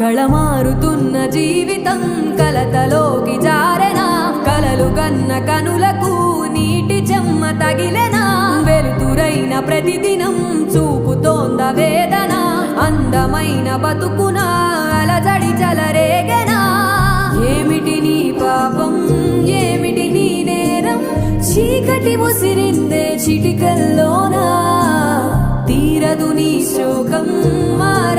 కళమారుతున్న జీవితం కలతలోకి జారెనా కలలు కన్న కనులకు నీటి చెమ్మ తగిలెనా వెలుతురైన ప్రతిదినం చూపుతోంద వేదన అందమైన బతుకున అలజడి చలరేగెనా ఏమిటి నీ పాపం ఏమిటి నీ నేరం చీకటి ముసిరిందే చిటికల్లోనా తీరదు నీ శోకం మార